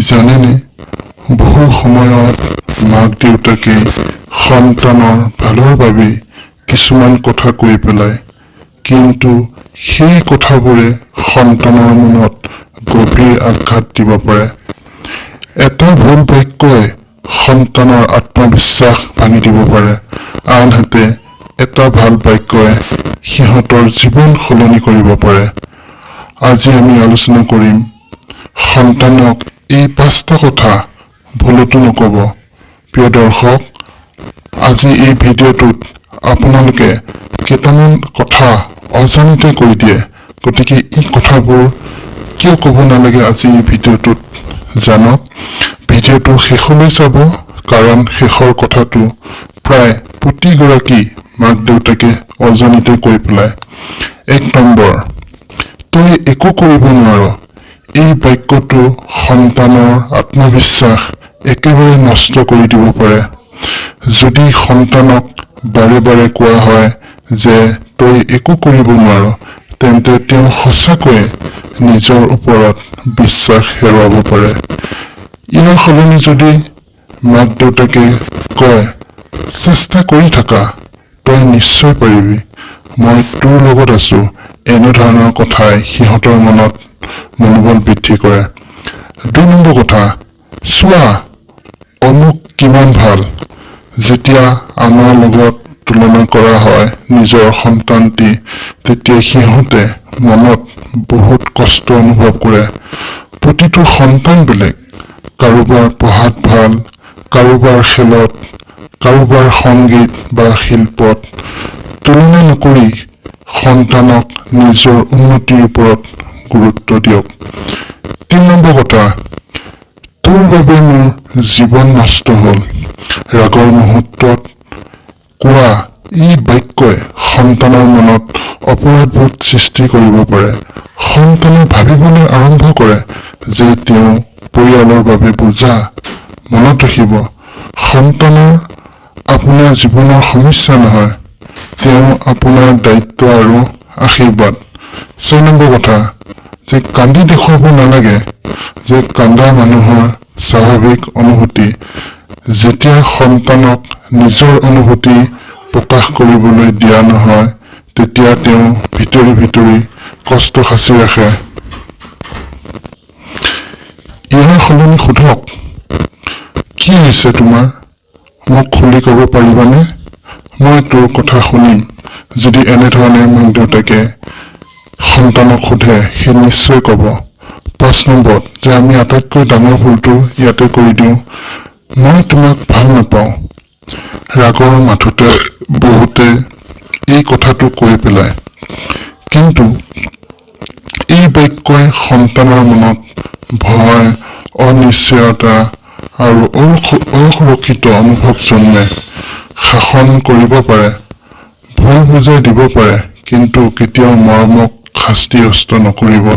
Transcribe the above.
জানেনে, বহু সময়ত মাক দেউতাকে সন্তানৰ ভালৰ বাবে কিছুমান কথা কৈ পেলায়, কিন্তু সেই কথাবোৰে সন্তানৰ মনত গভীৰ আঘাত দিব পাৰে। এটা ভুল বাক্যই সন্তানৰ আত্মবিশ্বাস ভাঙি দিব পাৰে, আনহাতে এটা ভাল বাক্যই সিহঁতৰ জীৱন সলনি কৰিব পাৰে। আজি আমি আলোচনা কৰিম সন্তানক এই 5টা কথা ভুলতো নকব। প্ৰিয় দৰ্শক, আজি এই ভিডিঅ'টোত আপোনালোকে কেইটামান কথা অজানিতে কৈ দিয়ে, গতিকে এই কথাবোৰ কিয় ক'ব নালাগে আজি এই ভিডিঅ'টোত জানক। ভিডিঅ'টো শেষলৈ চাব, কাৰণ শেষৰ কথাটো প্ৰায় প্ৰতিগৰাকী মাক দেউতাকে অজানিতে কৈ পেলায়। 1 নম্বৰ, তই একো কৰিব নোৱাৰ। এই বাক্যটো সন্তানৰ আত্মবিশ্বাস একেবাৰে নষ্ট কৰি দিব পাৰে। যদি সন্তানক বাৰে বাৰে কোৱা হয় যে তই একো কৰিব নোৱাৰ, তেন্তে তেওঁ সঁচাকৈয়ে নিজৰ ওপৰত বিশ্বাস হেৰুৱাব পাৰে। ইয়াৰ সলনি যদি মাক দেউতাকে কয়, চেষ্টা কৰি থাকা, তই নিশ্চয় পাৰিবি, মই তোৰ লগত আছো, এনেধৰণৰ কথাই সিহঁতৰ মনত মনোবল বৃদ্ধি কৰে। 2 নম্বৰ কথা, চোৱা অমুক কিমান ভাল। যেতিয়া আনৰ লগত তুলনা কৰা হয় নিজৰ সন্তানটি, তেতিয়া সিহঁতে মনত বহুত কষ্ট অনুভৱ কৰে। প্ৰতিটো সন্তান বেলেগ, কাৰোবাৰ পঢ়াত ভাল, কাৰোবাৰ খেলত, কাৰোবাৰ সংগীত বা শিল্পত। তুলনা নকৰি সন্তানক নিজৰ উন্নতিৰ ওপৰত গুৰুত্ব দিয়ক। 3 নম্বৰ কথা, তোৰ বাবে মোৰ জীৱন নষ্ট হ'ল। ৰাগৰ মুহূৰ্তত কোৱা এই বাক্যই সন্তানৰ মনত অপৰাধবোধ সৃষ্টি কৰিব পাৰে। সন্তানে ভাবিবলৈ আৰম্ভ কৰে যে তেওঁ পৰিয়ালৰ বাবে বোজা। মনত ৰাখিব, সন্তানৰ আপোনাৰ জীৱনৰ সমস্যা নহয়, তেওঁ আপোনাৰ দায়িত্ব আৰু আশীৰ্বাদ। 4 নম্বৰ কথা, যে কান্দি দেখুৱাব নালাগে, যে কান্দা মানুহৰ স্বাভাৱিক অনুভূতি। যেতিয়া সন্তানক নিজৰ অনুভূতি প্ৰকাশ কৰিবলৈ দিয়া নহয়, তেতিয়া তেওঁ ভিতৰি ভিতৰি কষ্ট সাঁচি ৰাখে। ইয়াৰ সলনি সোধক, কি হৈছে তোমাৰ? মোক খুলি ক'ব পাৰিবানে? মই তোৰ কথা শুনিম। যদি এনেধৰণে মাক দেউতাকে সন্তানক সোধে, সি নিশ্চয় ক'ব। 5 নম্বৰ, যে আমি আটাইতকৈ ডাঙৰ ভুলটো ইয়াতে কৰি দিওঁ, মই তোমাক ভাল নাপাওঁ। ৰাগৰ মাথোতে বহুতে এই কথাটো কৈ পেলায়, কিন্তু এই বাক্যই সন্তানৰ মনত ভয়, অনিশ্চয়তা আৰু অসুৰক্ষিত অনুভৱ জন্মে। শাসন কৰিব পাৰে, ভুল বুজাই দিব পাৰে, কিন্তু কেতিয়াও মৰমক শাস্তিগ্ৰস্ত নকৰিব।